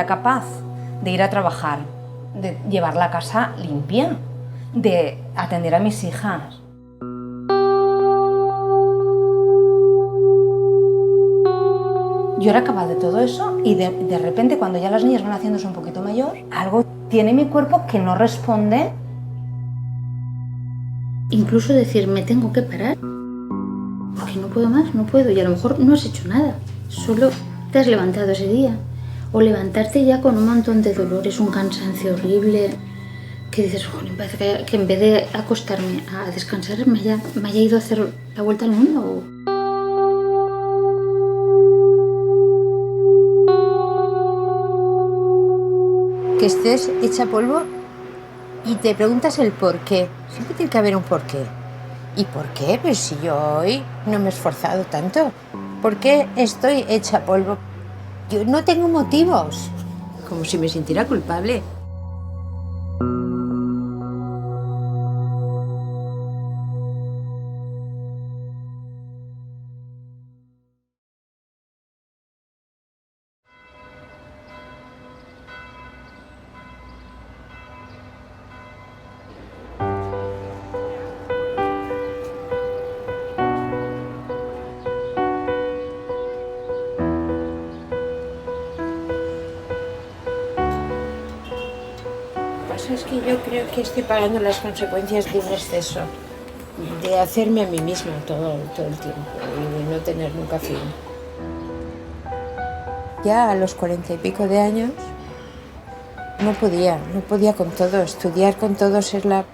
era capaz de ir a trabajar, de llevar la casa limpia, de atender a mis hijas. Yo era capaz de todo eso y de repente, cuando ya las niñas van haciéndose un poquito mayor, algo tiene mi cuerpo que no responde. Incluso decir, me tengo que parar, porque no puedo más, no puedo. Y a lo mejor no has hecho nada, solo te has levantado ese día. O levantarte ya con un montón de dolores, un cansancio horrible, que dices, joder, parece que en vez de acostarme a descansar me haya ido a hacer la vuelta al mundo. Que estés hecha polvo y te preguntas el por qué. Siempre tiene que haber un por qué. ¿Y por qué? Pues si yo hoy no me he esforzado tanto. ¿Por qué estoy hecha polvo? Yo no tengo motivos. Como si me sintiera culpable. Es que yo creo que estoy pagando las consecuencias de un exceso, de hacerme a mí misma todo el tiempo y de no tener nunca fin. Ya a los 40 y pico de años no podía con todo, estudiar con todo, ser la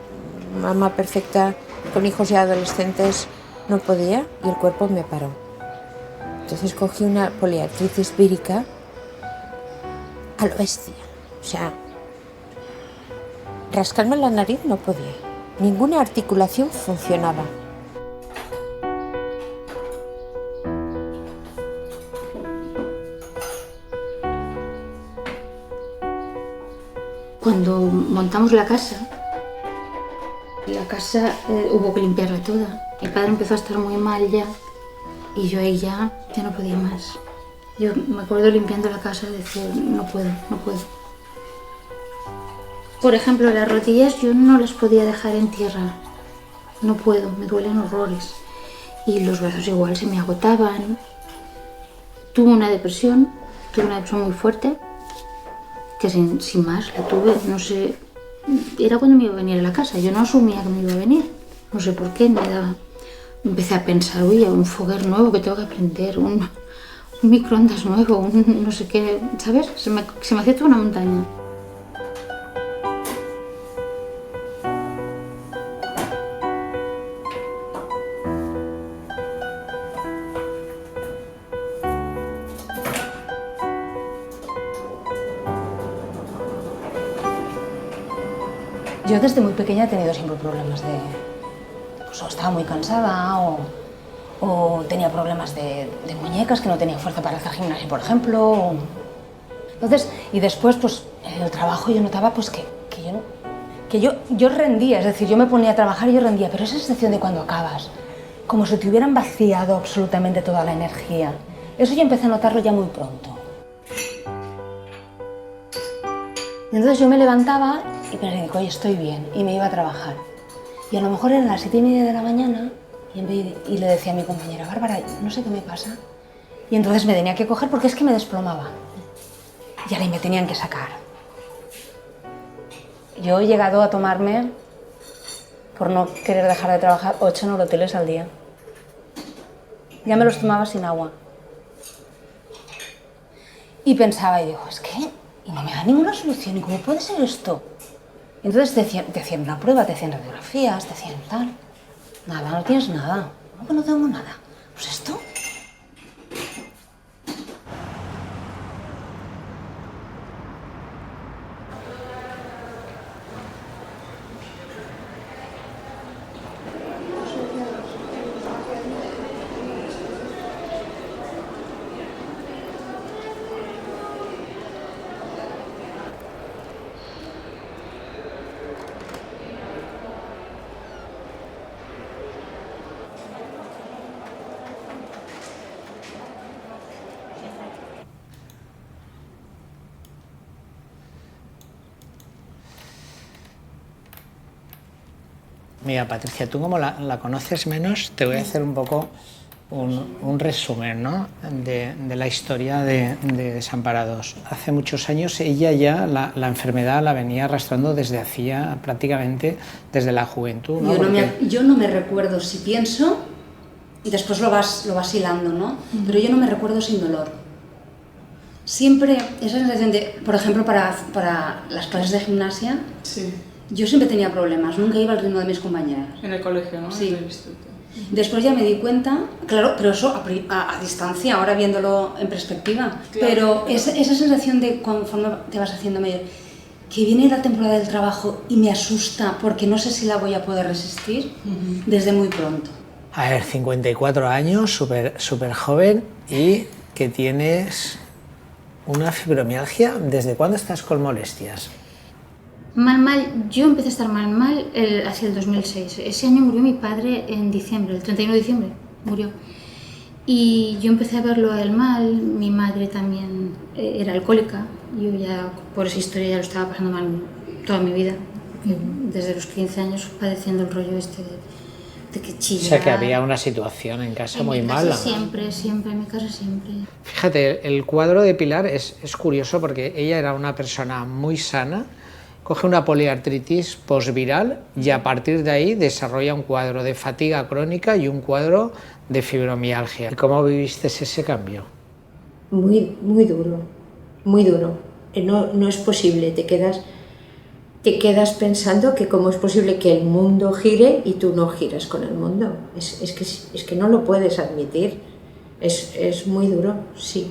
mamá perfecta, con hijos ya adolescentes, no podía y el cuerpo me paró. Entonces cogí una poliartritis vírica a lo bestia, o sea, rascarme la nariz no podía. Ninguna articulación funcionaba. Cuando montamos la casa hubo que limpiarla toda. Mi padre empezó a estar muy mal ya y yo ahí ya no podía más. Yo me acuerdo limpiando la casa y decir, no puedo. Por ejemplo, las rodillas yo no las podía dejar en tierra. No puedo, me duelen horrores. Y los brazos igual se me agotaban. Tuve una depresión muy fuerte, que sin más la tuve, no sé. Era cuando me iba a venir a la casa, yo no asumía que me iba a venir. No sé por qué, empecé a pensar, uy, un foguer nuevo que tengo que aprender, un microondas nuevo, un no sé qué, ¿sabes? Se me hacía toda una montaña. Yo desde muy pequeña he tenido siempre problemas de... Pues o estaba muy cansada o tenía problemas de muñecas, que no tenía fuerza para hacer gimnasia, por ejemplo. Entonces, y después, pues, en el trabajo yo notaba pues, que yo rendía, es decir, yo me ponía a trabajar y yo rendía, pero esa sensación de cuando acabas, como si te hubieran vaciado absolutamente toda la energía, eso yo empecé a notarlo ya muy pronto. Entonces yo me levantaba y pensé, oye, estoy bien, y me iba a trabajar. Y a lo mejor eran las 7:30 de la mañana y le decía a mi compañera, Bárbara, no sé qué me pasa. Y entonces me tenía que coger porque es que me desplomaba. Y ahora me tenían que sacar. Yo he llegado a tomarme, por no querer dejar de trabajar, 8 Noroteles al día. Ya me los tomaba sin agua. Y pensaba, y digo, es que y no me da ninguna solución, ¿y cómo puede ser esto? Y entonces te hacían una prueba, te hacían radiografías, te hacían tal. Nada, no tienes nada. ¿Cómo que no tengo nada? Pues esto. Mira, Patricia, tú como la conoces menos, te voy a hacer un poco un resumen, ¿no? de la historia de Desamparados. Hace muchos años ella ya la enfermedad la venía arrastrando desde hacía prácticamente desde la juventud, ¿no? Yo no me recuerdo si pienso y después lo vas hilando, ¿no? Pero yo no me recuerdo sin dolor. Siempre esa sensación de, por ejemplo, para las clases de gimnasia, Sí. yo siempre tenía problemas, nunca iba al ritmo de mis compañeras. En el colegio, ¿no? Sí. En el instituto. Después ya me di cuenta, claro, pero eso a distancia, ahora viéndolo en perspectiva, Claro, pero claro. Esa sensación de conforme te vas haciendo mayor, que viene la temporada del trabajo y me asusta porque no sé si la voy a poder resistir, desde muy pronto. A ver, 54 años, súper joven, y que tienes una fibromialgia. ¿Desde cuándo estás con molestias? Mal, yo empecé a estar mal hacia el 2006. Ese año murió mi padre en diciembre, el 31 de diciembre murió. Y yo empecé a verlo a él mal, mi madre también era alcohólica, yo ya por esa historia ya lo estaba pasando mal toda mi vida, desde los 15 años padeciendo el rollo este de que chilla. O sea, que había una situación en casa muy mi casa mala. siempre, en mi casa siempre. Fíjate, el cuadro de Pilar es curioso porque ella era una persona muy sana, coge una poliartritis posviral y a partir de ahí desarrolla un cuadro de fatiga crónica y un cuadro de fibromialgia. ¿Cómo viviste ese cambio? Muy, muy duro, muy duro. No es posible, te quedas pensando que cómo es posible que el mundo gire y tú no giras con el mundo. Es que no lo puedes admitir. Es muy duro, sí.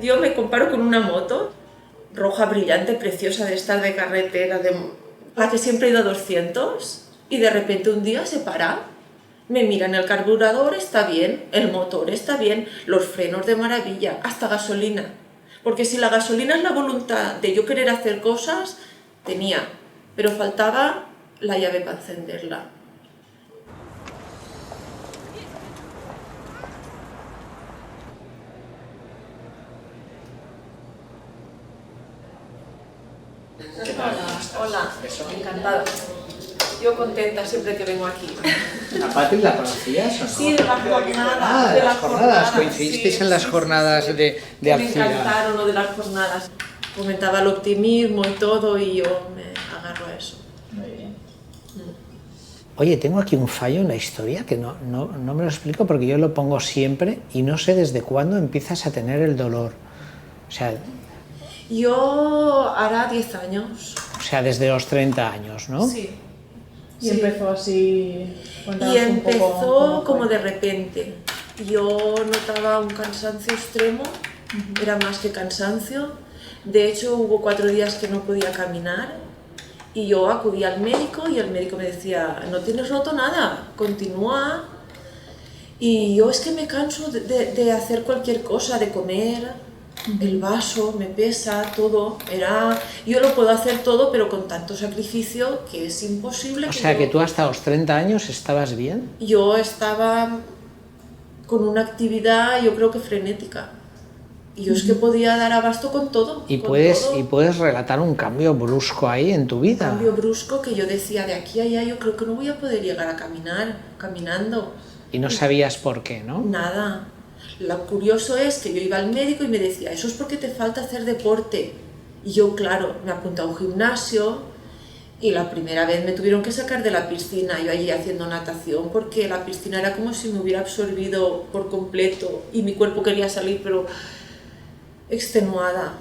Yo me comparo con una moto roja, brillante, preciosa, de estar de carretera, la que siempre he ido a 200, y de repente un día se para, me miran, el carburador está bien, el motor está bien, los frenos de maravilla, hasta gasolina. Porque si la gasolina es la voluntad de yo querer hacer cosas, tenía, pero faltaba la llave para encenderla. Hola, encantada. Yo contenta siempre que vengo aquí. ¿A Patri la conocías o no? Sí, de las jornadas. Ah, de las jornadas. Coincidisteis sí, en las sí, jornadas sí. de Me actividad. encantaron lo de las jornadas. Comentaba el optimismo y todo y yo me agarro a eso. Muy bien. Oye, tengo aquí un fallo en la historia que no me lo explico porque yo lo pongo siempre y no sé desde cuándo empiezas a tener el dolor. O sea, Yo hará 10 años. desde los 30 años, ¿no? Sí. Y empezó así... cuéntanos Y un poco empezó cómo fue. como de repente. Yo notaba un cansancio extremo, era más que cansancio. De hecho, hubo 4 días que no podía caminar Y yo acudí al médico y el médico me decía, no tienes roto nada, continúa. Y yo es que me canso de hacer cualquier cosa, de comer, el vaso me pesa, todo. Yo lo puedo hacer todo, pero con tanto sacrificio que es imposible. O sea que tú hasta los 30 años estabas bien. Yo estaba con una actividad, yo creo que frenética. Y yo es que podía dar abasto con todo. Y con puedes, todo. y puedes relatar un cambio brusco ahí en tu vida. Un cambio brusco que yo decía, de aquí a allá yo creo que no voy a poder llegar a caminar, caminando. Y no sabías por qué, ¿no? Nada. Lo curioso es que yo iba al médico y me decía, eso es porque te falta hacer deporte. Y yo, claro, me apunté a un gimnasio y la primera vez me tuvieron que sacar de la piscina, yo allí haciendo natación, porque la piscina era como si me hubiera absorbido por completo y mi cuerpo quería salir, pero extenuada.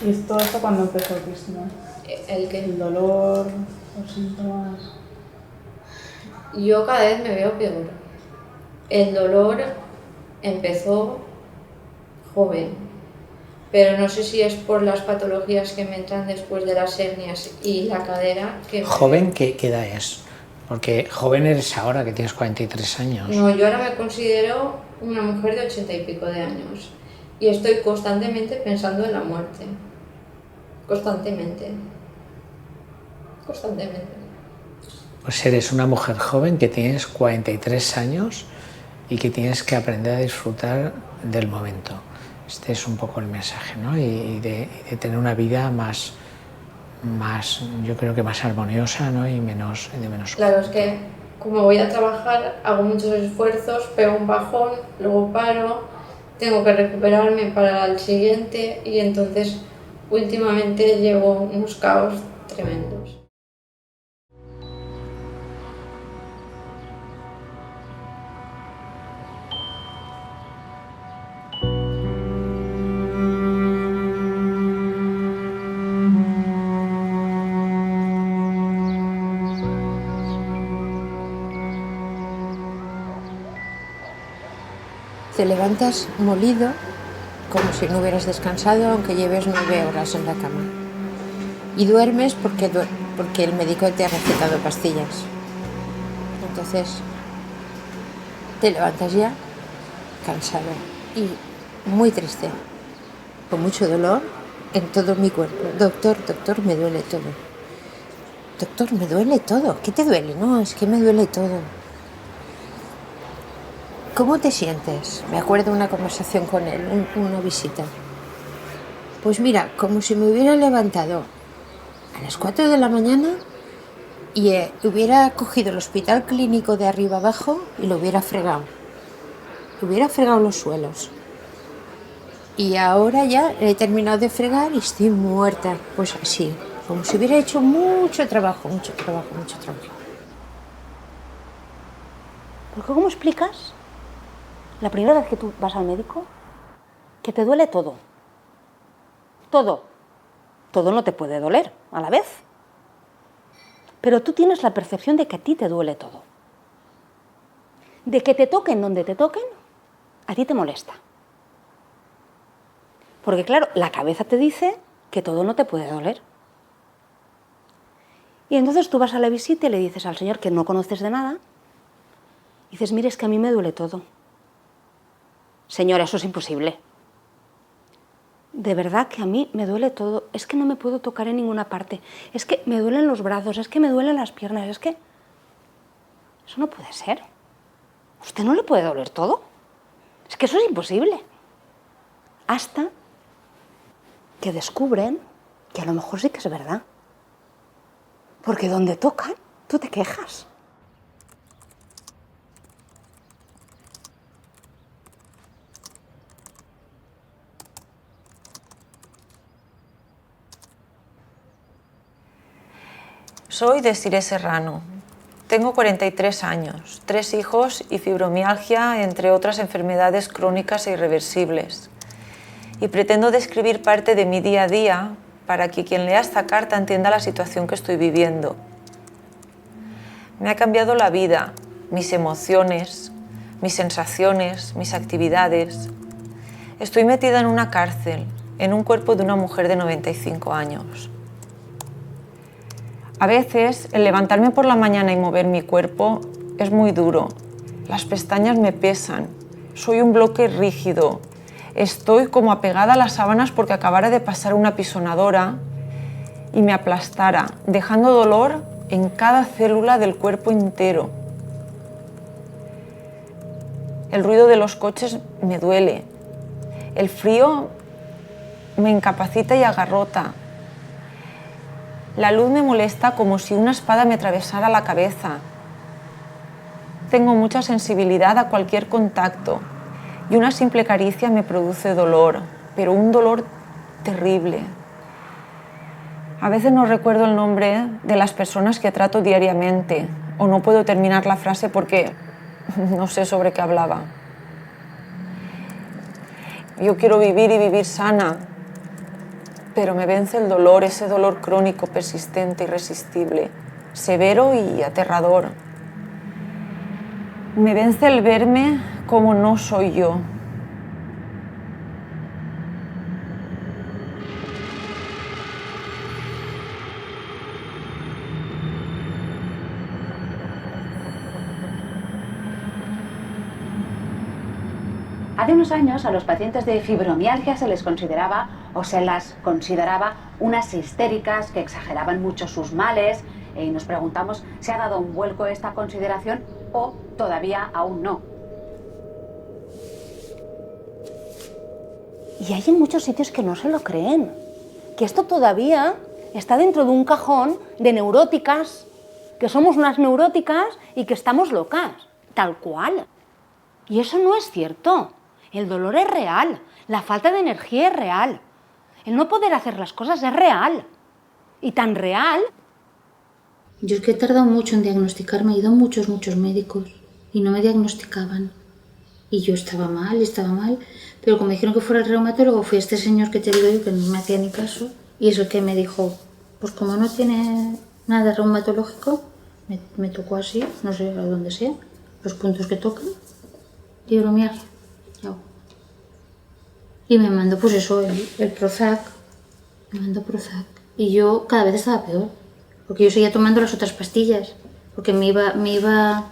¿Y todo esto cuando empezó, Cristina? ¿El qué? ¿El dolor, los síntomas? Yo cada vez me veo peor. El dolor empezó joven, pero no sé si es por las patologías que me entran después de las hernias y la cadera. ¿Joven qué edad es? Porque joven eres ahora, que tienes 43 años. No, yo ahora me considero una mujer de 80 y pico de años y estoy constantemente pensando en la muerte. Constantemente. Pues eres una mujer joven que tienes 43 años y que tienes que aprender a disfrutar del momento. Este es un poco el mensaje, ¿no? Y de tener una vida más, yo creo que más armoniosa, ¿no? y de menos. Claro, es que como voy a trabajar, hago muchos esfuerzos, pego un bajón, luego paro, tengo que recuperarme para el siguiente y entonces últimamente llevo unos caos tremendos. Te levantas molido, como si no hubieras descansado, aunque lleves 9 horas en la cama. Y duermes porque el médico te ha recetado pastillas. Entonces, te levantas ya cansado y muy triste, con mucho dolor en todo mi cuerpo. Doctor, me duele todo. Doctor, me duele todo. ¿Qué te duele? No, es que me duele todo. ¿Cómo te sientes? Me acuerdo una conversación con él, una visita. Pues mira, como si me hubiera levantado a las 4 de la mañana y hubiera cogido el hospital clínico de arriba abajo y lo hubiera fregado. Hubiera fregado los suelos. Y ahora ya he terminado de fregar y estoy muerta. Pues así, como si hubiera hecho mucho trabajo. Porque ¿cómo explicas la primera vez que tú vas al médico que te duele todo? Todo. Todo no te puede doler a la vez. Pero tú tienes la percepción de que a ti te duele todo. De que te toquen donde te toquen, a ti te molesta. Porque claro, la cabeza te dice que todo no te puede doler. Y entonces tú vas a la visita y le dices al señor que no conoces de nada, y dices, mire, es que a mí me duele todo. Señora, eso es imposible. De verdad que a mí me duele todo. Es que no me puedo tocar en ninguna parte. Es que me duelen los brazos, es que me duelen las piernas, es que... Eso no puede ser. ¿A usted no le puede doler todo? Es que eso es imposible. Hasta que descubren que a lo mejor sí que es verdad. Porque donde tocan, tú te quejas. Soy Desiree Serrano. Tengo 43 años, 3 hijos y fibromialgia, entre otras enfermedades crónicas e irreversibles. Y pretendo describir parte de mi día a día para que quien lea esta carta entienda la situación que estoy viviendo. Me ha cambiado la vida, mis emociones, mis sensaciones, mis actividades. Estoy metida en una cárcel, en un cuerpo de una mujer de 95 años. A veces, el levantarme por la mañana y mover mi cuerpo es muy duro. Las pestañas me pesan. Soy un bloque rígido. Estoy como apegada a las sábanas porque acabara de pasar una pisonadora y me aplastara, dejando dolor en cada célula del cuerpo entero. El ruido de los coches me duele. El frío me incapacita y agarrota. La luz me molesta como si una espada me atravesara la cabeza. Tengo mucha sensibilidad a cualquier contacto y una simple caricia me produce dolor, pero un dolor terrible. A veces no recuerdo el nombre de las personas que trato diariamente o no puedo terminar la frase porque no sé sobre qué hablaba. Yo quiero vivir y vivir sana, pero me vence el dolor, ese dolor crónico, persistente, irresistible, severo y aterrador. Me vence el verme como no soy yo. Hace unos años a los pacientes de fibromialgia se les consideraba o se las consideraba unas histéricas que exageraban mucho sus males y nos preguntamos si ha dado un vuelco esta consideración o todavía aún no. Y hay en muchos sitios que no se lo creen, que esto todavía está dentro de un cajón de neuróticas, que somos unas neuróticas y que estamos locas, tal cual. Y eso no es cierto. El dolor es real, la falta de energía es real, el no poder hacer las cosas es real, y tan real. Yo es que he tardado mucho en diagnosticarme, he ido a muchos médicos y no me diagnosticaban. Y yo estaba mal, pero como me dijeron que fuera el reumatólogo, fui a este señor que te digo yo que no me hacía ni caso, y es el que me dijo, pues como no tiene nada reumatológico, me tocó así, no sé a dónde sea, los puntos que tocan, fibromialgia. Y me mandó pues eso, el Prozac, y yo cada vez estaba peor, porque yo seguía tomando las otras pastillas, porque me iba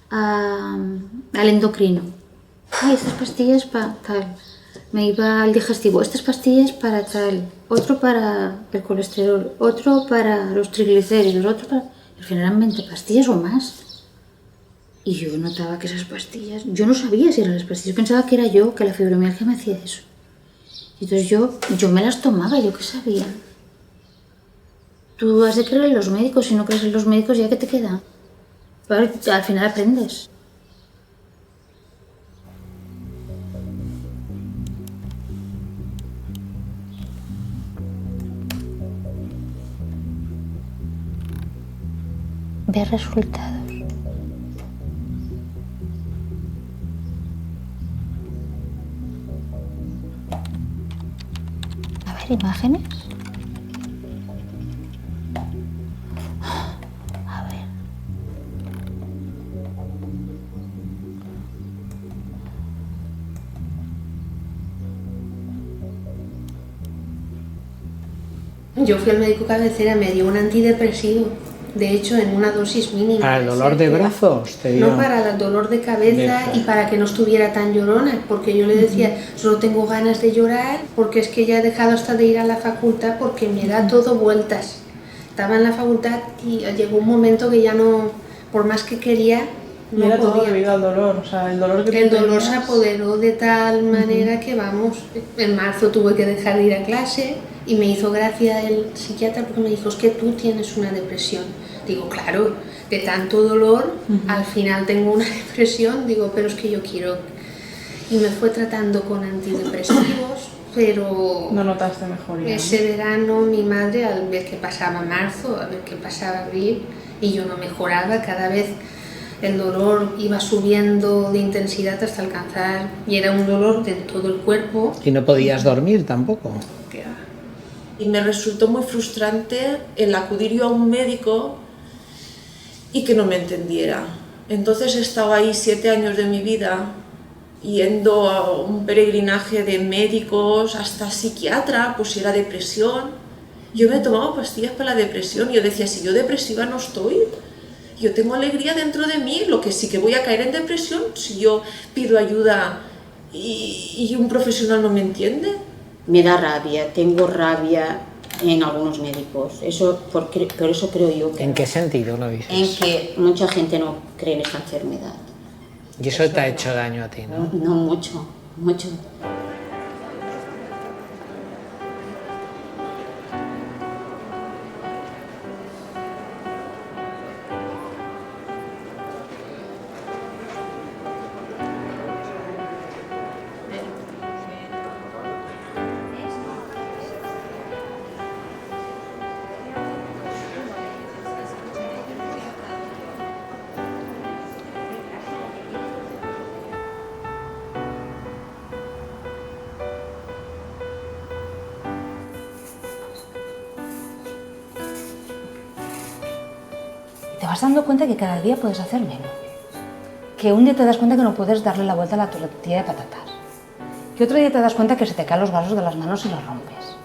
al endocrino, ay, estas pastillas para tal, me iba al digestivo, estas pastillas para tal, otro para el colesterol, otro para los triglicéridos, otro para... Al final eran 20 pastillas o más. Y yo notaba que esas pastillas, yo no sabía si eran las pastillas, pensaba que era yo, que la fibromialgia me hacía eso. Y entonces yo me las tomaba, yo qué sabía. Tú has de creer en los médicos, si no crees en los médicos, ¿ya qué te queda? Pero al final aprendes. Ver resultados. Imágenes. A ver. Yo fui al médico cabecera, me dio un antidepresivo, de hecho en una dosis mínima. ¿Para el dolor de brazos? Te dio... No, para el dolor de cabeza y para que no estuviera tan llorona, porque yo le decía, solo tengo ganas de llorar, porque es que ya he dejado hasta de ir a la facultad porque me da todo vueltas. Estaba en la facultad y llegó un momento que ya no, por más que quería, no era podía. Todo debido al dolor, o sea, el dolor que El dolor se apoderó de tal manera que, vamos, en marzo tuve que dejar de ir a clase y me hizo gracia el psiquiatra porque me dijo, es que tú tienes una depresión. Digo, claro, de tanto dolor, al final tengo una depresión, digo, pero es que yo quiero. Y me fue tratando con antidepresivos, pero... No notaste mejoría. Ese verano mi madre, al ver que pasaba marzo, a ver que pasaba abril, y yo no mejoraba, cada vez el dolor iba subiendo de intensidad hasta alcanzar, y era un dolor de todo el cuerpo. Y no podías dormir tampoco. Y me resultó muy frustrante el acudir yo a un médico y que no me entendiera. Entonces he estado ahí 7 años de mi vida yendo a un peregrinaje de médicos hasta psiquiatra, pues si era depresión, Yo me tomaba pastillas para la depresión y yo decía, si yo depresiva no estoy, yo tengo alegría dentro de mí, lo que sí que voy a caer en depresión si yo pido ayuda y un profesional no me entiende. Me da rabia, tengo rabia en algunos médicos. Por eso creo yo que... ¿En qué sentido lo dices? En que mucha gente no cree en esta enfermedad. Y eso te ha hecho daño a ti, ¿no? No mucho, mucho. Te vas dando cuenta que cada día puedes hacer menos. Que un día te das cuenta que no puedes darle la vuelta a la tortilla de patatas. Que otro día te das cuenta que se te caen los vasos de las manos y los rompes.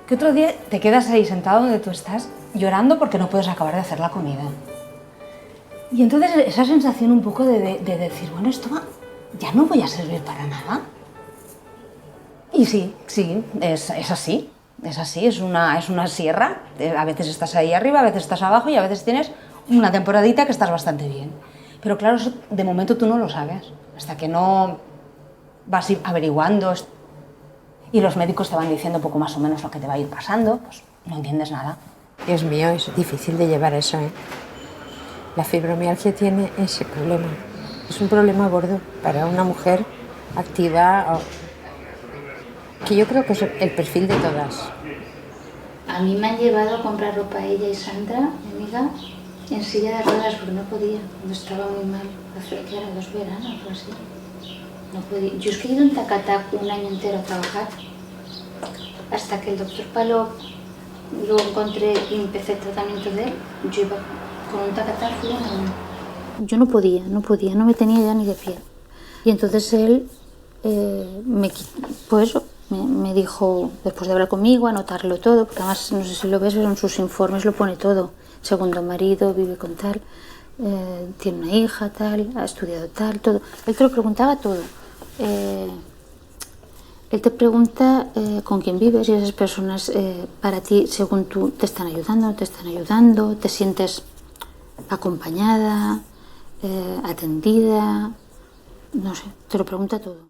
Que otro día te quedas ahí sentado donde tú estás llorando porque no puedes acabar de hacer la comida. Y entonces esa sensación un poco de decir, bueno, esto ya no voy a servir para nada. Y sí, es así. Es así, es una sierra. A veces estás ahí arriba, a veces estás abajo y a veces tienes una temporadita que estás bastante bien. Pero claro, eso de momento tú no lo sabes, hasta que no vas averiguando y los médicos te van diciendo poco más o menos lo que te va a ir pasando, pues no entiendes nada. Dios mío, es difícil de llevar eso, ¿eh? La fibromialgia tiene ese problema. Es un problema gordo para una mujer activa, que yo creo que es el perfil de todas. A mí me han llevado a comprar ropa ella y Sandra, mi amiga, en silla de ruedas porque no podía, cuando estaba muy mal, hace que eran 2 veranos o así. No podía. Yo es que he ido en Tacatac un año entero a trabajar, hasta que el doctor Palop lo encontré y empecé el tratamiento de él. Yo iba con un Tacatac y un año. Yo no podía, no me tenía ya ni de pie. Y entonces él me dijo, después de hablar conmigo, anotarlo todo, porque además, no sé si lo ves, pero en sus informes lo pone todo. Segundo marido, vive con tal, tiene una hija, tal, ha estudiado tal, todo. Él te lo preguntaba todo. Él te pregunta con quién vives y esas personas para ti, según tú, te están ayudando, no te están ayudando, te sientes acompañada, atendida, no sé, te lo pregunta todo.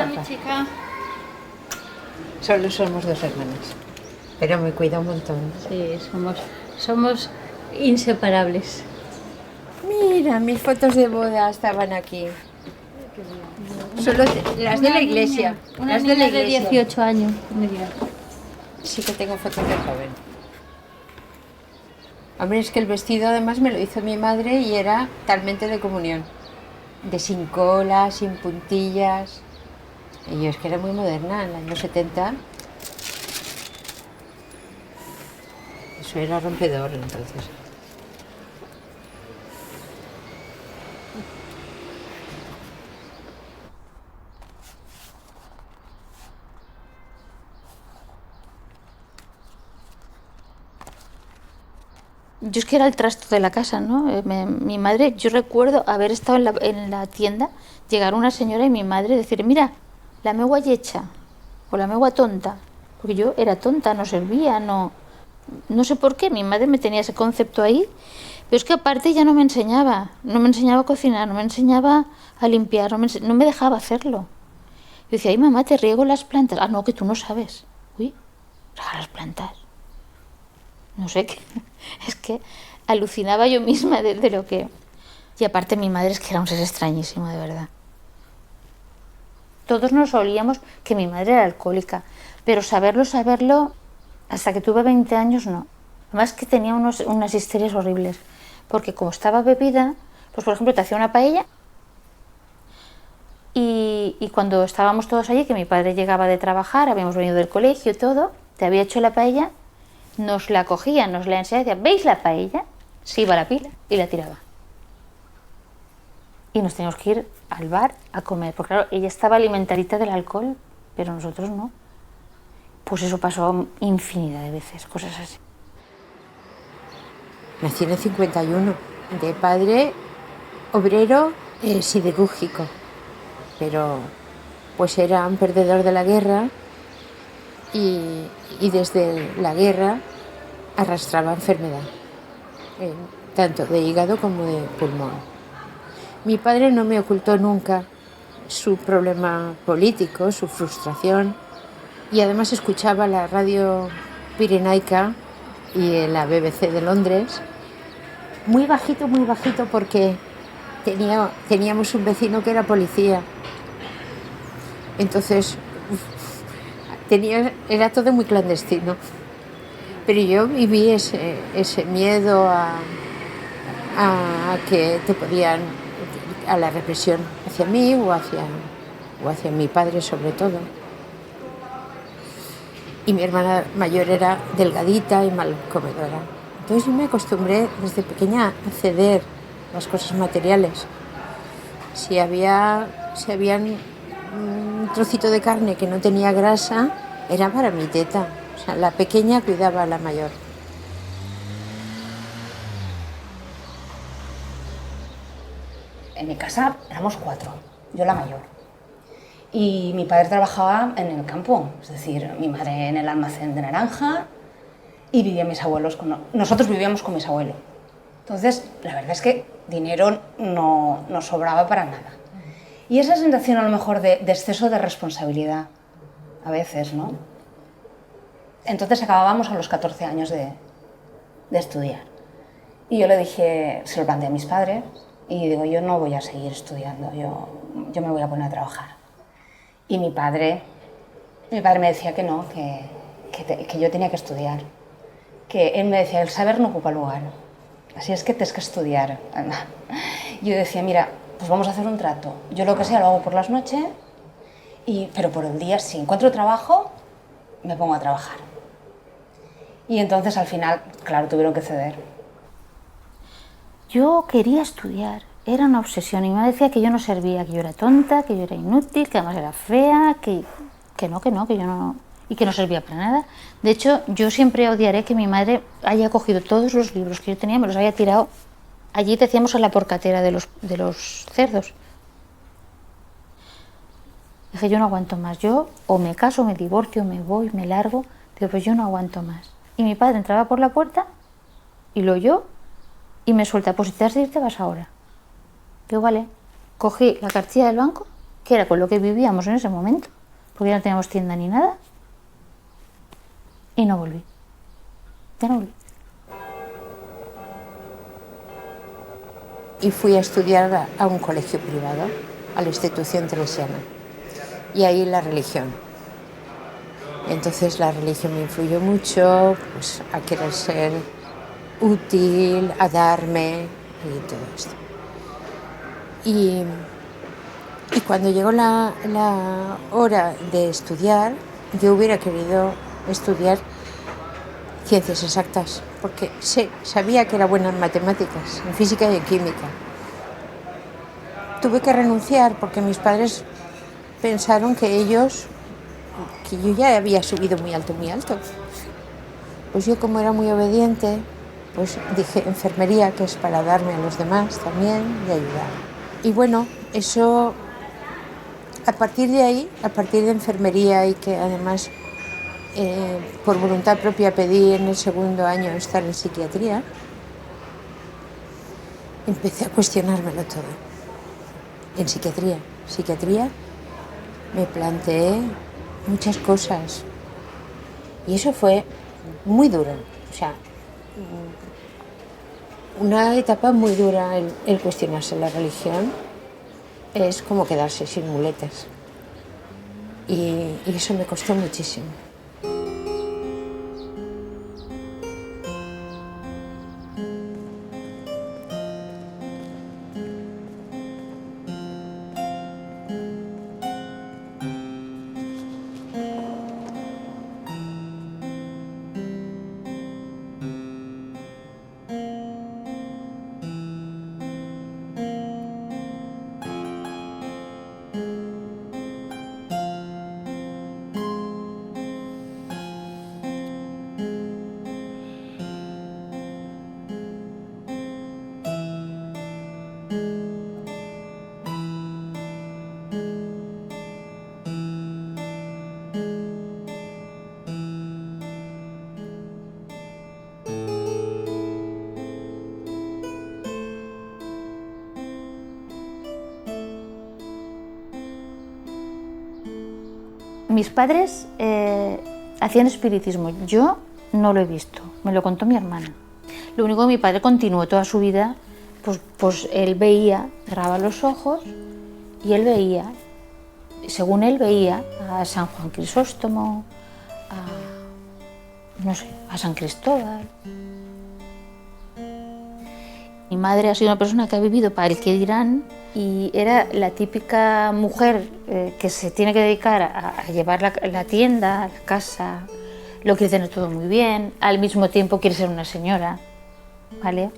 Mi chica. Solo somos 2 hermanas, pero me cuida un montón. Sí, somos inseparables. Mira, mis fotos de boda estaban aquí. Solo las de la iglesia. Una las niña de la iglesia. de 18 años. Mira. Sí que tengo fotos de joven. Hombre, es que el vestido además me lo hizo mi madre y era talmente de comunión. De sin cola, sin puntillas. Y yo es que era muy moderna, en los años 70. Eso era rompedor entonces. Yo es que era el trasto de la casa, ¿no? Mi madre, yo recuerdo haber estado en la tienda, llegar una señora y mi madre decir, mira, la meua yecha o la meua tonta, porque yo era tonta, no servía, no sé por qué, mi madre me tenía ese concepto ahí, pero es que aparte ya no me enseñaba a cocinar, no me enseñaba a limpiar, no me dejaba hacerlo. Yo decía, ay mamá, te riego las plantas. Ah, no, que tú no sabes. Uy, regar las plantas. No sé qué, es que alucinaba yo misma de lo que... Y aparte mi madre es que era un ser extrañísimo, de verdad. Todos nos olíamos que mi madre era alcohólica, pero saberlo, hasta que tuve 20 años no. Además que tenía unas histerias horribles, porque como estaba bebida, pues por ejemplo te hacía una paella y cuando estábamos todos allí, que mi padre llegaba de trabajar, habíamos venido del colegio y todo, te había hecho la paella, nos la cogía, nos la enseñaba y decía, ¿veis la paella? Se iba a la pila y la tiraba. y nos teníamos que ir al bar a comer, porque claro, ella estaba alimentadita del alcohol, pero nosotros no. Pues eso pasó infinidad de veces, cosas así. Nací en el 51, de padre obrero siderúrgico, pero pues era un perdedor de la guerra y desde la guerra arrastraba enfermedad, tanto de hígado como de pulmón. Mi padre no me ocultó nunca su problema político, su frustración, y además escuchaba la radio pirenaica y la BBC de Londres muy bajito, porque teníamos un vecino que era policía. Entonces era todo muy clandestino. Pero yo viví ese miedo a que te podían, a la represión hacia mí o hacia mi padre sobre todo. Y mi hermana mayor era delgadita y mal comedora. Entonces yo me acostumbré desde pequeña a ceder las cosas materiales. Si había un trocito de carne que no tenía grasa, era para mi teta. O sea, la pequeña cuidaba a la mayor. En mi casa éramos 4, yo la mayor. Y mi padre trabajaba en el campo, es decir, mi madre en el almacén de naranja y vivían mis abuelos nosotros vivíamos con mis abuelos. Entonces, la verdad es que dinero no sobraba para nada. Y esa sensación a lo mejor de exceso de responsabilidad, a veces, ¿no? Entonces acabábamos a los 14 años de estudiar. Y yo le dije, se lo planteé a mis padres, y digo, yo no voy a seguir estudiando, yo me voy a poner a trabajar. Y mi padre me decía que no, que yo tenía que estudiar. Que él me decía, el saber no ocupa lugar, así es que tienes que estudiar. Yo decía, mira, pues vamos a hacer un trato. Yo lo que sea lo hago por las noches, pero por el día, si encuentro trabajo, me pongo a trabajar. Y entonces al final, claro, tuvieron que ceder. Yo quería estudiar, era una obsesión. Y mi madre decía que yo no servía, que yo era tonta, que yo era inútil, que además era fea, que yo no... y que no servía para nada. De hecho, yo siempre odiaré que mi madre haya cogido todos los libros que yo tenía, me los haya tirado. Allí decíamos a la porcatera de los cerdos. Dije, yo no aguanto más. Yo o me caso, me divorcio, me voy, me largo. Digo, pues yo no aguanto más. Y mi padre entraba por la puerta y lo oyó y me suelta, pues si te has de ir, te vas ahora. Digo, vale. Cogí la cartilla del banco, que era con lo que vivíamos en ese momento, porque ya no teníamos tienda ni nada, y no volví. Ya no volví. Y fui a estudiar a un colegio privado, a la institución teresiana. Y ahí la religión. Entonces la religión me influyó mucho, pues, a querer ser útil, a darme y todo esto. Y cuando llegó la hora de estudiar, yo hubiera querido estudiar ciencias exactas, porque sabía que era buena en matemáticas, en física y en química. Tuve que renunciar porque mis padres pensaron que yo ya había subido muy alto. Pues yo, como era muy obediente, pues dije enfermería, que es para darme a los demás también y ayudar. Y bueno, eso, a partir de ahí, a partir de enfermería, y que además por voluntad propia pedí en el segundo año estar en psiquiatría, empecé a cuestionármelo todo. En psiquiatría me planteé muchas cosas y eso fue muy duro, o sea, una etapa muy dura. El cuestionarse la religión es como quedarse sin muletas y eso me costó muchísimo. Mis padres hacían espiritismo. Yo no lo he visto, me lo contó mi hermana. Lo único que mi padre continuó toda su vida, pues él veía, cerraba los ojos y él veía, según él veía, a San Juan Crisóstomo, a San Cristóbal. Mi madre ha sido una persona que ha vivido para el que dirán y era la típica mujer que se tiene que dedicar a llevar la tienda, la casa, lo quiere tener todo muy bien, al mismo tiempo quiere ser una señora, ¿vale?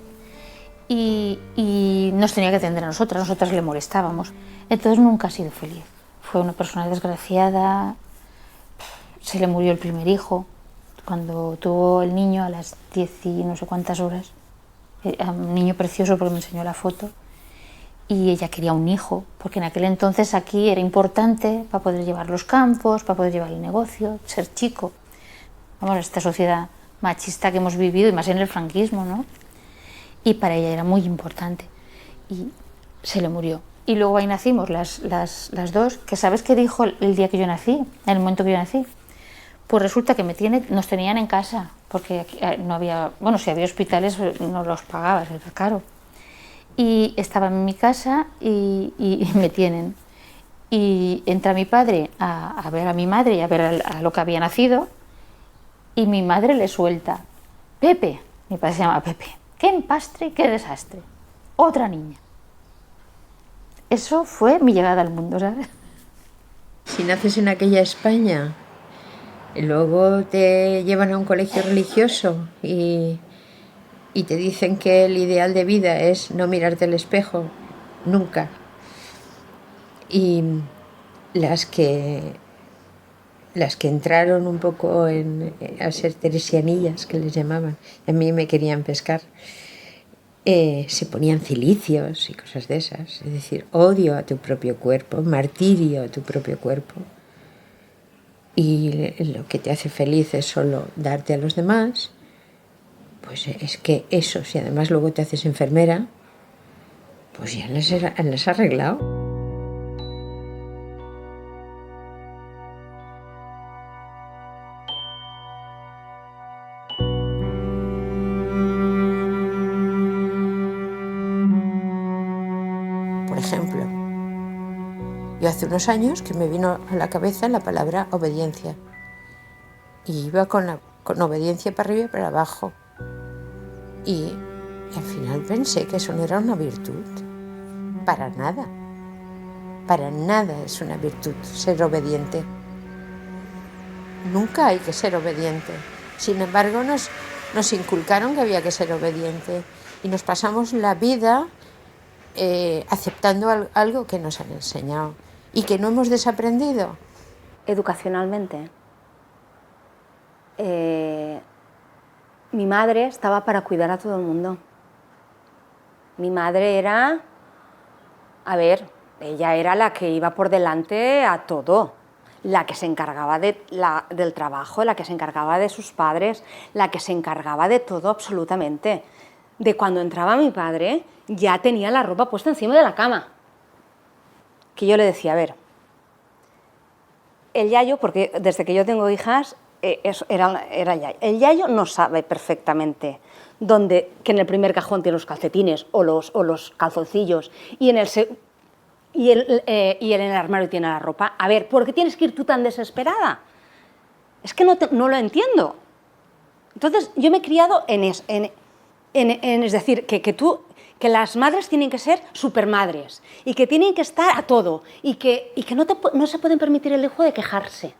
Y nos tenía que atender a nosotras le molestábamos. Entonces nunca ha sido feliz. Fue una persona desgraciada, se le murió el primer hijo, cuando tuvo el niño a las 10 y no sé cuántas horas. Un niño precioso porque me enseñó la foto y ella quería un hijo porque en aquel entonces aquí era importante para poder llevar los campos, para poder llevar el negocio, ser chico. Vamos, esta sociedad machista que hemos vivido y más en el franquismo, ¿no? Y para ella era muy importante y se le murió. Y luego ahí nacimos las dos, que ¿sabes qué dijo el día que yo nací, en el momento que yo nací? Pues resulta que nos tenían en casa, porque aquí no había, bueno, si había hospitales no los pagabas, era caro. Y estaba en mi casa y me tienen. Y entra mi padre a ver a mi madre y a ver a lo que había nacido, y mi madre le suelta: Pepe, mi padre se llama Pepe, qué empastre y qué desastre, otra niña. Eso fue mi llegada al mundo, ¿sabes? Si naces en aquella España, luego te llevan a un colegio religioso y te dicen que el ideal de vida es no mirarte al espejo, nunca. Y las que entraron un poco a ser teresianillas, que les llamaban, a mí me querían pescar, se ponían cilicios y cosas de esas. Es decir, odio a tu propio cuerpo, martirio a tu propio cuerpo. Y lo que te hace feliz es solo darte a los demás, pues es que eso, si además luego te haces enfermera, pues ya las has arreglado. Por ejemplo, yo hace unos años que me vino a la cabeza la palabra obediencia. Y iba con obediencia para arriba y para abajo. Y al final pensé que eso no era una virtud. Para nada. Para nada es una virtud ser obediente. Nunca hay que ser obediente. Sin embargo, nos inculcaron que había que ser obediente. Y nos pasamos la vida aceptando algo que nos han enseñado y que no hemos desaprendido. Educacionalmente, mi madre estaba para cuidar a todo el mundo. Mi madre era, ella era la que iba por delante a todo, la que se encargaba del trabajo, la que se encargaba de sus padres, la que se encargaba de todo absolutamente. De cuando entraba mi padre, ya tenía la ropa puesta encima de la cama. Que yo le decía, el yayo, porque desde que yo tengo hijas, era yayo. El yayo no sabe perfectamente que en el primer cajón tiene los calcetines o los calzoncillos y en el armario tiene la ropa. ¿Por qué tienes que ir tú tan desesperada? Es que no lo entiendo. Entonces, yo me he criado es decir, que las madres tienen que ser supermadres y que tienen que estar a todo y que no se pueden permitir el lujo de quejarse.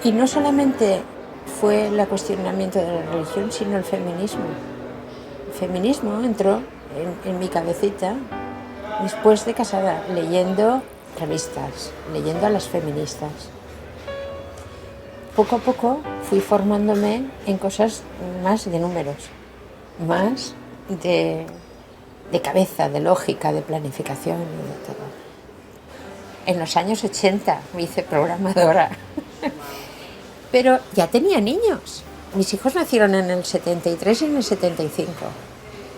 Y no solamente fue el cuestionamiento de la religión, sino el feminismo. El feminismo entró en mi cabecita después de casada, leyendo revistas, leyendo a las feministas. Poco a poco fui formándome en cosas más de números, más de cabeza, de lógica, de planificación y de todo. En los años 80 me hice programadora, pero ya tenía niños. Mis hijos nacieron en el 73 y en el 75.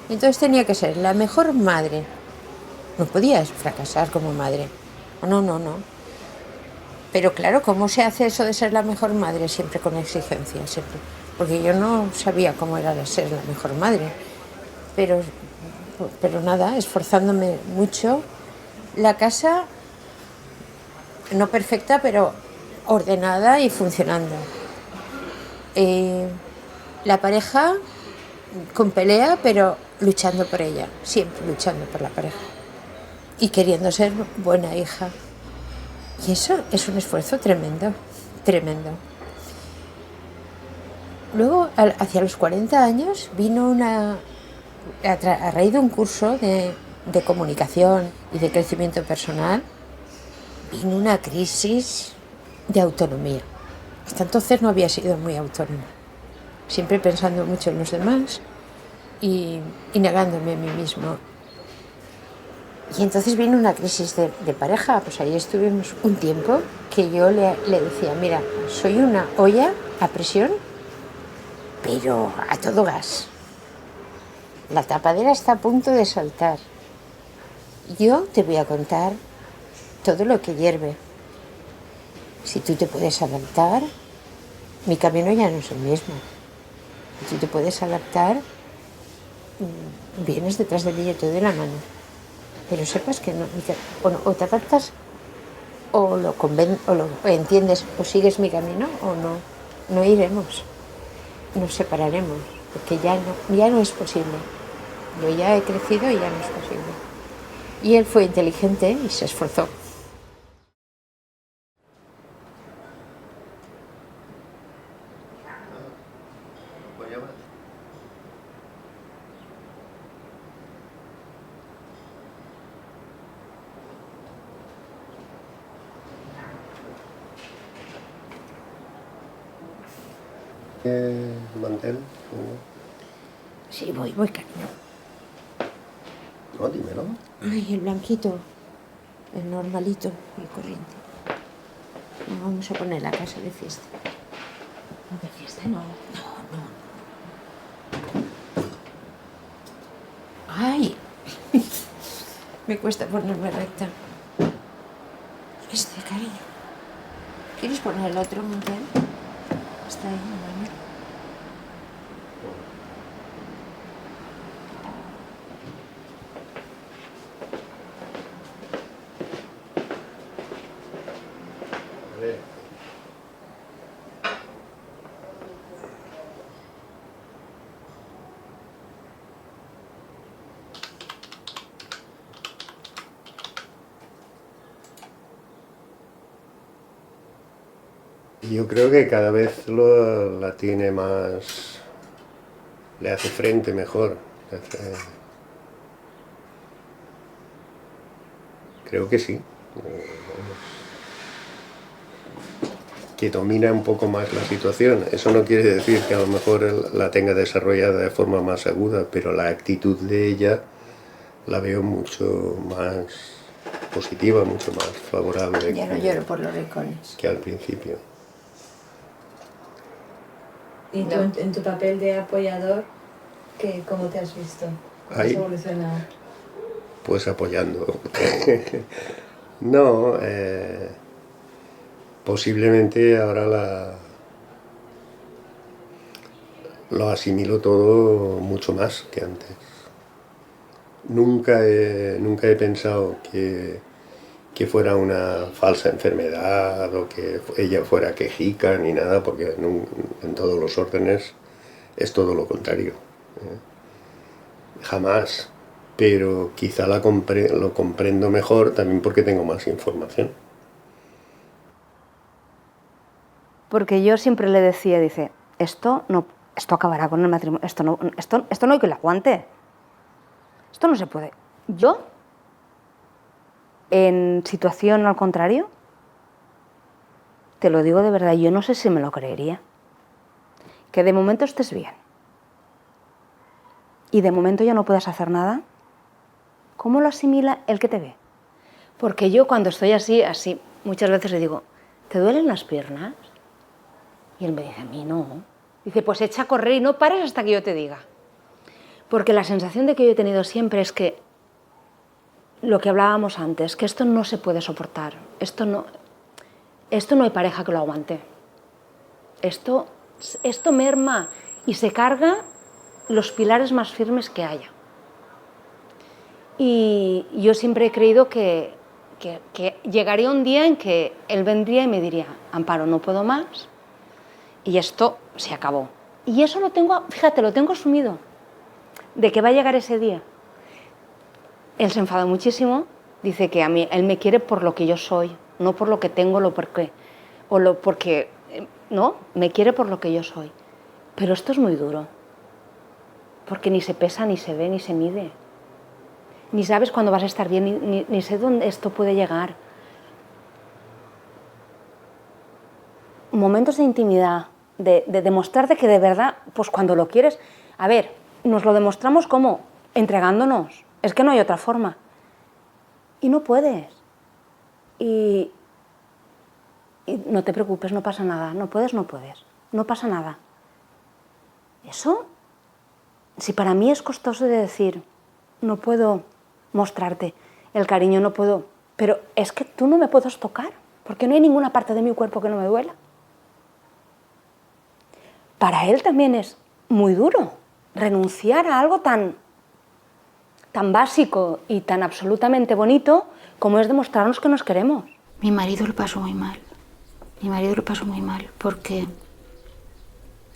Entonces tenía que ser la mejor madre. No podía fracasar como madre. No. Pero claro, ¿cómo se hace eso de ser la mejor madre? Siempre con exigencia, siempre. Porque yo no sabía cómo era ser la mejor madre. Pero nada, esforzándome mucho. La casa, no perfecta, pero ordenada y funcionando. La pareja con pelea, pero luchando por ella, siempre luchando por la pareja. Y queriendo ser buena hija. Y eso es un esfuerzo tremendo, tremendo. Luego, hacia los 40 años, vino a raíz de un curso de comunicación y de crecimiento personal, vino una crisis de autonomía. Hasta entonces no había sido muy autónoma, siempre pensando mucho en los demás y negándome a mí mismo. Y entonces vino una crisis de pareja, pues ahí estuvimos un tiempo que yo le decía, mira, soy una olla a presión, pero a todo gas. La tapadera está a punto de saltar. Yo te voy a contar todo lo que hierve. Si tú te puedes adaptar, mi camino ya no es el mismo. Si tú te puedes adaptar, vienes detrás de mí y te doy la mano. Pero sepas que no, o te adaptas o lo entiendes o sigues mi camino o no iremos, nos separaremos, porque ya no es posible. Yo ya he crecido y ya no es posible. Y él fue inteligente y se esforzó. ¿Mantel? Sí, voy, cariño. No, dímelo. Ay, el blanquito, el normalito, el corriente. No, vamos a poner la casa de fiesta. ¿De fiesta? No. Ay, me cuesta ponerme recta. Cariño. ¿Quieres poner el otro mantel? Está ahí, ¿no? Yo creo que cada vez la tiene más, le hace frente mejor. Creo que sí. Que domina un poco más la situación. Eso no quiere decir que a lo mejor la tenga desarrollada de forma más aguda, pero la actitud de ella la veo mucho más positiva, mucho más favorable. Ya no lloro por los rincones. Que al principio. ¿Y tú en tu papel de apoyador, cómo te has visto? ¿Cómo has evolucionado? Pues apoyando. No, posiblemente ahora lo asimilo todo mucho más que antes. Nunca he pensado que fuera una falsa enfermedad o que ella fuera quejica ni nada, porque en todos los órdenes es todo lo contrario. Jamás. Pero quizá lo comprendo mejor también porque tengo más información. Porque yo siempre le decía, dice, esto acabará con el matrimonio, esto no hay que lo aguante. Esto no se puede. Yo, en situación al contrario, te lo digo de verdad, yo no sé si me lo creería. Que de momento estés bien y de momento ya no puedas hacer nada, ¿cómo lo asimila el que te ve? Porque yo cuando estoy así, muchas veces le digo, ¿te duelen las piernas? Y él me dice, a mí no. Dice, pues echa a correr y no pares hasta que yo te diga. Porque la sensación de que yo he tenido siempre es que lo que hablábamos antes, que esto no se puede soportar, esto no hay pareja que lo aguante. Esto merma y se carga los pilares más firmes que haya. Y yo siempre he creído que llegaría un día en que él vendría y me diría, Amparo, no puedo más, y esto se acabó. Y eso lo tengo asumido, de que va a llegar ese día. Él se enfada muchísimo, dice que a mí él me quiere por lo que yo soy, no por lo que tengo, no, me quiere por lo que yo soy. Pero esto es muy duro, porque ni se pesa, ni se ve, ni se mide. Ni sabes cuándo vas a estar bien, ni sé dónde esto puede llegar. Momentos de intimidad, de demostrarte que de verdad, pues cuando lo quieres, a ver, nos lo demostramos ¿cómo? Entregándonos. Es que no hay otra forma. Y no puedes. Y no te preocupes, no pasa nada. No puedes. No pasa nada. Eso, si para mí es costoso de decir, no puedo mostrarte el cariño, no puedo, pero es que tú no me puedes tocar, porque no hay ninguna parte de mi cuerpo que no me duela. Para él también es muy duro renunciar a algo tan básico y tan absolutamente bonito como es demostrarnos que nos queremos. Mi marido lo pasó muy mal. Mi marido lo pasó muy mal porque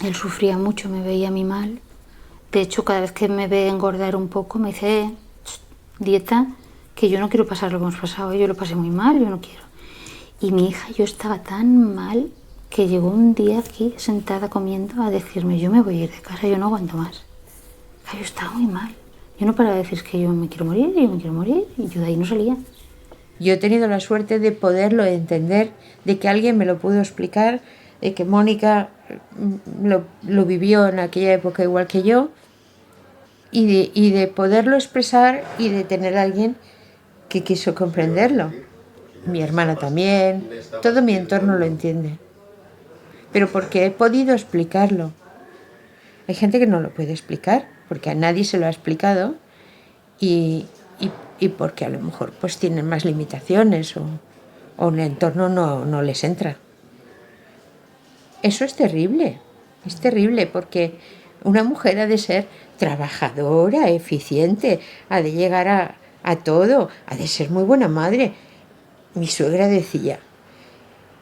él sufría mucho, me veía a mí mal. De hecho, cada vez que me ve engordar un poco, me dice, dieta, que yo no quiero pasar lo que hemos pasado. Yo lo pasé muy mal, yo no quiero. Y mi hija, yo estaba tan mal que llegó un día aquí, sentada comiendo, a decirme, yo me voy a ir de casa, yo no aguanto más. Yo estaba muy mal. Yo no paraba de decir que yo me quiero morir, y yo de ahí no salía. Yo he tenido la suerte de poderlo entender, de que alguien me lo pudo explicar, de que Mónica lo vivió en aquella época igual que yo, y de poderlo expresar y de tener a alguien que quiso comprenderlo. Mi hermana también, todo mi entorno lo entiende. Pero porque he podido explicarlo. Hay gente que no lo puede explicar, porque a nadie se lo ha explicado y porque a lo mejor pues tienen más limitaciones o el entorno no les entra. Eso es terrible porque una mujer ha de ser trabajadora, eficiente, ha de llegar a todo, ha de ser muy buena madre. Mi suegra decía,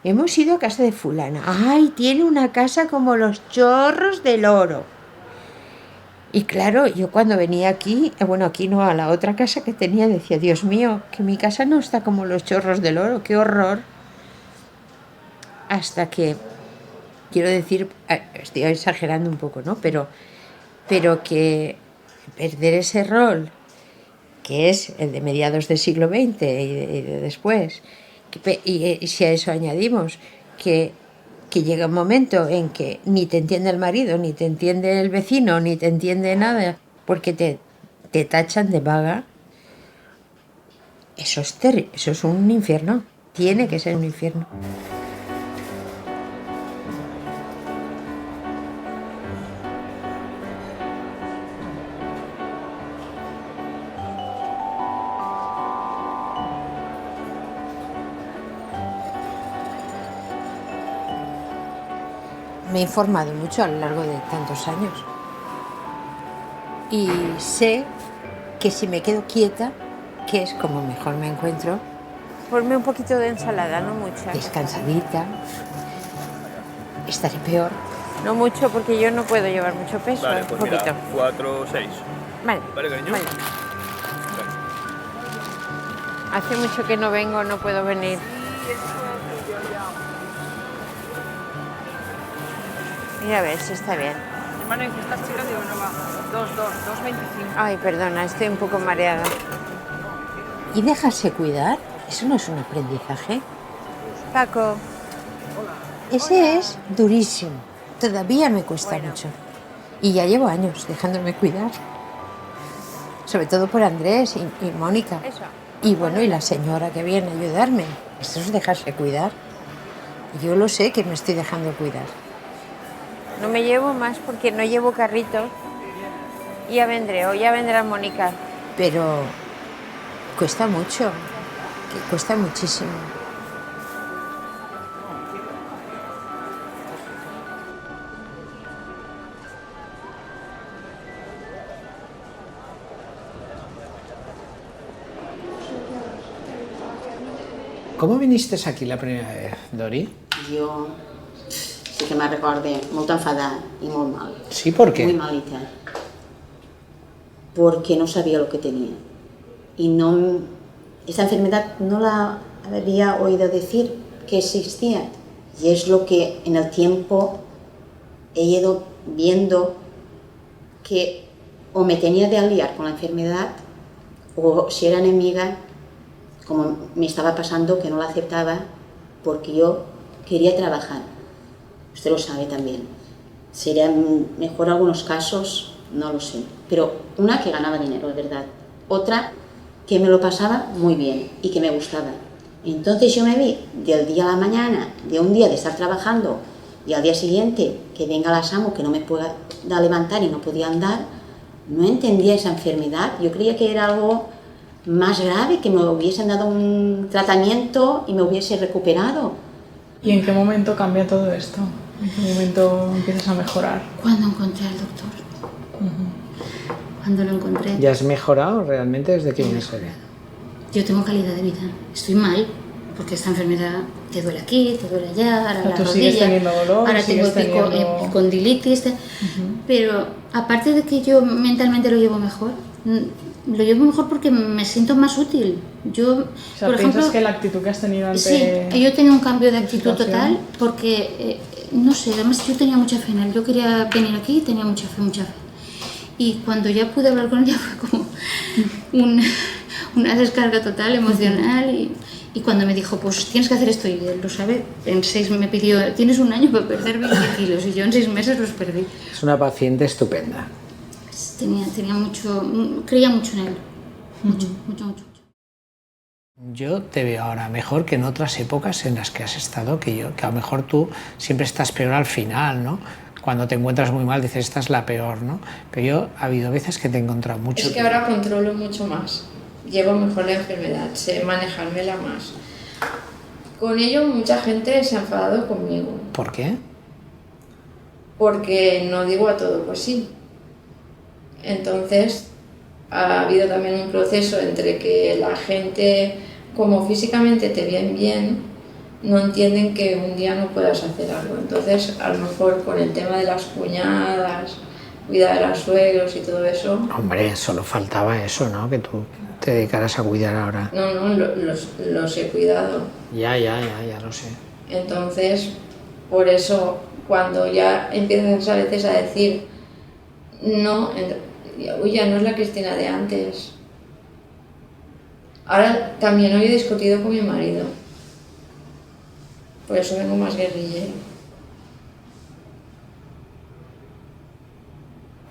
hemos ido a casa de fulana, ¡ay, tiene una casa como los chorros del oro! Y claro, yo cuando venía aquí, aquí no, a la otra casa que tenía, decía, Dios mío, que mi casa no está como los chorros del oro, qué horror. Hasta que, quiero decir, estoy exagerando un poco, ¿no? Pero que perder ese rol, que es el de mediados del siglo XX y de después, y si a eso añadimos que llega un momento en que ni te entiende el marido, ni te entiende el vecino, ni te entiende nada, porque te tachan de vaga, eso es un infierno, tiene que ser un infierno. Me he informado mucho a lo largo de tantos años y sé que si me quedo quieta, que es como mejor me encuentro, Ponme un poquito de ensalada, no mucha. Descansadita, estaré peor. No mucho porque yo no puedo llevar mucho peso. Vale, pues un poquito. mira, 4, 6. Vale. ¿Vale, cariño? Vale. Hace mucho que no vengo, no puedo venir. Mira a ver si está bien. Hermano, ¿en qué estás, chica? Digo, no va. 2.25. Ay, perdona, estoy un poco mareada. ¿Y dejarse cuidar? ¿Eso no es un aprendizaje? Paco, ese es durísimo. Todavía me cuesta mucho. Y ya llevo años dejándome cuidar. Sobre todo por Andrés y Mónica. Y bueno, y la señora que viene a ayudarme. Eso es dejarse cuidar. Yo lo sé que me estoy dejando cuidar. No me llevo más porque no llevo carrito. Ya vendré, o ya vendrá Mónica. Pero cuesta mucho, que cuesta muchísimo. ¿Cómo viniste aquí la primera vez, Dori? Jo sí que me recordé molt enfadada y muy mal. Sí, ¿por qué? Muy malita. Porque no sabía lo que tenía. Y no, esa enfermedad no la había oído decir que existía. Y es lo que en el tiempo he ido viendo que o me tenía de aliar con la enfermedad o si era enemiga, como me estaba pasando, que no la aceptaba porque yo quería trabajar. Usted lo sabe también. Sería mejor en algunos casos, no lo sé. Pero una que ganaba dinero, de verdad. Otra que me lo pasaba muy bien y que me gustaba. Entonces yo me vi del día a la mañana, de un día de estar trabajando y al día siguiente que venga la SAMU que no me pueda levantar y no podía andar, no entendía esa enfermedad. Yo creía que era algo más grave, que me hubiesen dado un tratamiento y me hubiese recuperado. ¿Y en qué momento cambia todo esto? ¿En qué momento empiezas a mejorar? Cuando encontré al doctor. Cuando lo encontré. ¿Ya has mejorado realmente desde que vienes aquí? Yo tengo calidad de vida. Estoy mal, porque esta enfermedad te duele aquí, te duele allá, ahora la tú rodilla. sigues teniendo dolor, ahora tengo epicondilitis. Pero aparte de que yo mentalmente lo llevo mejor, lo llevo mejor porque me siento más útil. Yo, o sea, por ¿piensas ejemplo, que la actitud que has tenido ante sí, yo tenía un cambio de actitud situación? total porque, no sé, además yo tenía mucha fe en él. Yo quería venir aquí y tenía mucha fe, mucha fe. Y cuando ya pude hablar con ella fue como una descarga total emocional y cuando me dijo, pues tienes que hacer esto, y él lo sabe, en 6 me pidió, tienes un año para perder 20 kilos y yo en 6 meses los perdí. Es una paciente estupenda. Tenía mucho, creía mucho en él, mucho. Yo te veo ahora mejor que en otras épocas en las que has estado, que a lo mejor tú siempre estás peor al final, ¿no? Cuando te encuentras muy mal dices, esta es la peor, ¿no? Pero yo ha habido veces que te he encontrado mucho. Es que ahora controlo mucho más, llevo mejor la enfermedad, sé manejármela más. Con ello mucha gente se ha enfadado conmigo. ¿Por qué? Porque no digo a todo pues sí. Entonces ha habido también un proceso entre que la gente, como físicamente te ven bien, no entienden que un día no puedas hacer algo. Entonces, a lo mejor con el tema de las cuñadas, cuidar a los suegros y todo eso... Hombre, solo faltaba eso, ¿no? Que tú te dedicaras a cuidar ahora. No, los he cuidado. Ya lo sé. Entonces, por eso, cuando ya empiezas a veces a decir no, uy, ya no es la Cristina de antes. Ahora también hoy he discutido con mi marido. Por eso vengo más guerrillera.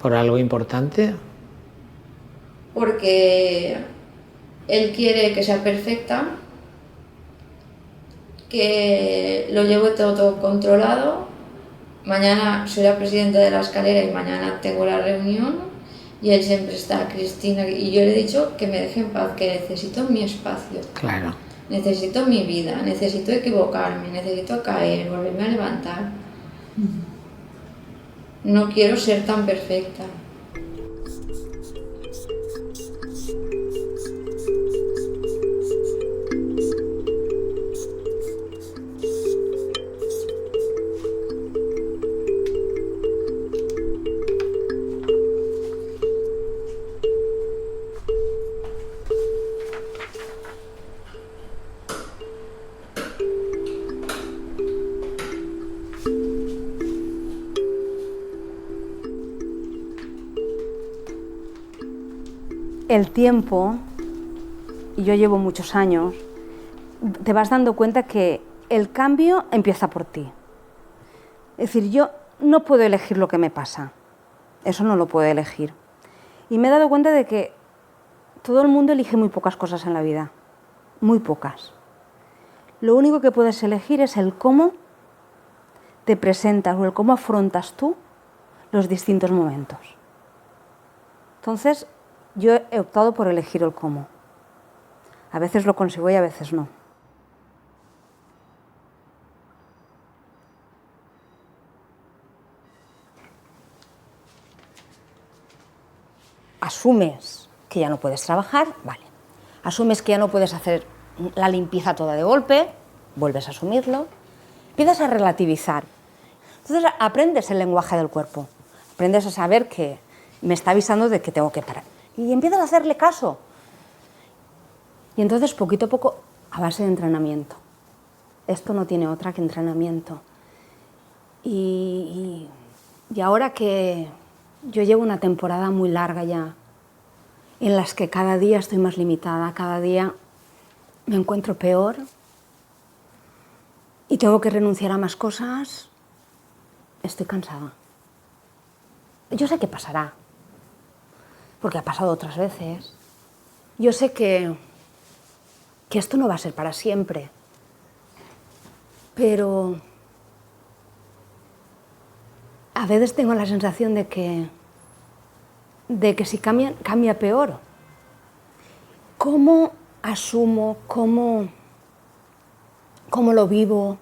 ¿Por algo importante? Porque él quiere que sea perfecta, que lo llevo todo controlado. Mañana soy la presidenta de la escalera y mañana tengo la reunión y él siempre está, Cristina, y yo le he dicho que me deje en paz, que necesito mi espacio. Claro. Necesito mi vida, necesito equivocarme, necesito caer, volverme a levantar. No quiero ser tan perfecta. el tiempo, y yo llevo muchos años, te vas dando cuenta que el cambio empieza por ti. Es decir, yo no puedo elegir lo que me pasa, eso no lo puedo elegir. Y me he dado cuenta de que todo el mundo elige muy pocas cosas en la vida, muy pocas. Lo único que puedes elegir es el cómo te presentas o el cómo afrontas tú los distintos momentos. Entonces, yo he optado por elegir el cómo. A veces lo consigo y a veces no. Asumes que ya no puedes trabajar, vale. Asumes que ya no puedes hacer la limpieza toda de golpe, vuelves a asumirlo. Empiezas a relativizar. Entonces aprendes el lenguaje del cuerpo. Aprendes a saber que me está avisando de que tengo que parar. Y empiezas a hacerle caso. Y entonces, poquito a poco, a base de entrenamiento. Esto no tiene otra que entrenamiento. Y ahora que yo llevo una temporada muy larga ya, en las que cada día estoy más limitada, cada día me encuentro peor y tengo que renunciar a más cosas, estoy cansada. Yo sé que pasará, porque ha pasado otras veces. Yo sé que esto no va a ser para siempre, pero a veces tengo la sensación de que si cambia peor. ¿Cómo asumo? ¿Cómo lo vivo?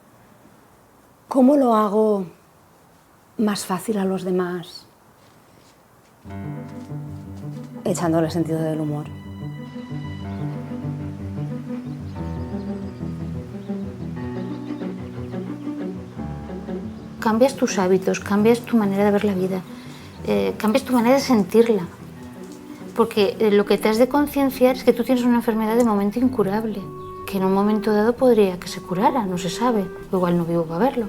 ¿Cómo lo hago más fácil a los demás? Echándole sentido del humor. Cambias tus hábitos, cambias tu manera de ver la vida, cambias tu manera de sentirla. Porque lo que te has de concienciar es que tú tienes una enfermedad de momento incurable, que en un momento dado podría que se curara, no se sabe, igual no vivo para verlo,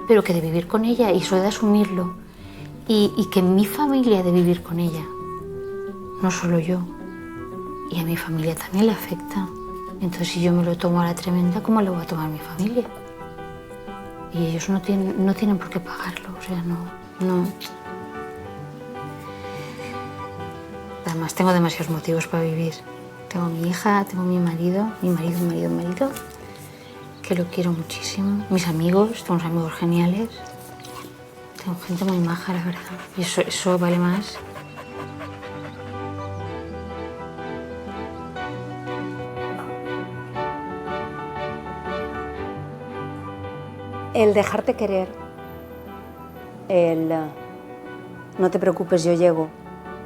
pero que de vivir con ella, y eso he de asumirlo, y que mi familia ha de vivir con ella, no solo yo, y a mi familia también le afecta. Entonces, si yo me lo tomo a la tremenda, ¿cómo lo va a tomar mi familia? Y ellos no tienen por qué pagarlo, o sea, no. Además, tengo demasiados motivos para vivir. Tengo mi hija, tengo mi marido, que lo quiero muchísimo. Mis amigos, tengo unos amigos geniales. Tengo gente muy maja, la verdad. Y eso vale más. El dejarte querer, el no te preocupes, yo llego,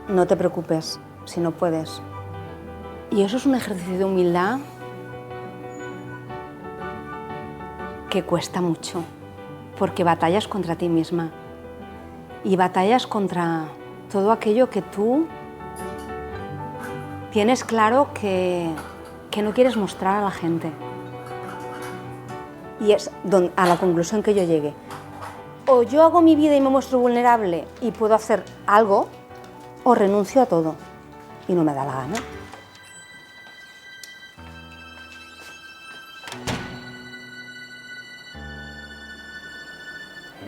no te preocupes si no puedes. Y eso es un ejercicio de humildad que cuesta mucho, porque batallas contra ti misma y batallas contra todo aquello que tú tienes claro que no quieres mostrar a la gente. Y es a la conclusión que yo llegué. O yo hago mi vida y me muestro vulnerable y puedo hacer algo, o renuncio a todo y no me da la gana.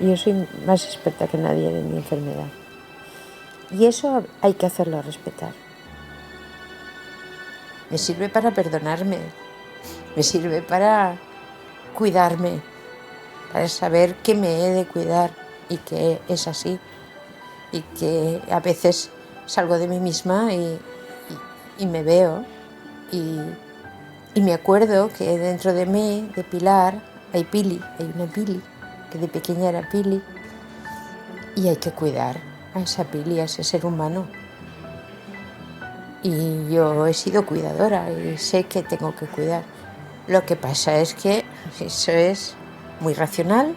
Yo soy más experta que nadie en mi enfermedad. Y eso hay que hacerlo respetar. Me sirve para perdonarme, me sirve para cuidarme, para saber que me he de cuidar y que es así. Y que a veces salgo de mí misma y me veo y me acuerdo que dentro de mí, de Pilar, hay una Pili, que de pequeña era Pili, y hay que cuidar a esa Pili, a ese ser humano. Y yo he sido cuidadora y sé que tengo que cuidar. Lo que pasa es que eso es muy racional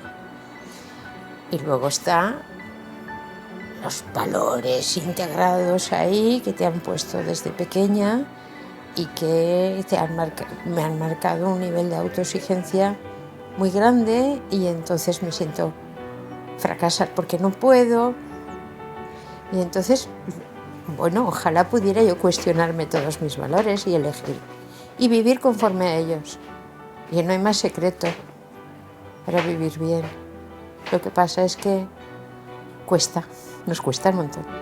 y luego está los valores integrados ahí que te han puesto desde pequeña y que me han marcado un nivel de autoexigencia muy grande y entonces me siento fracasar porque no puedo y entonces Bueno, ojalá pudiera yo cuestionarme todos mis valores y elegir. Y vivir conforme a ellos. Y no hay más secreto para vivir bien. Lo que pasa es que cuesta, nos cuesta un montón.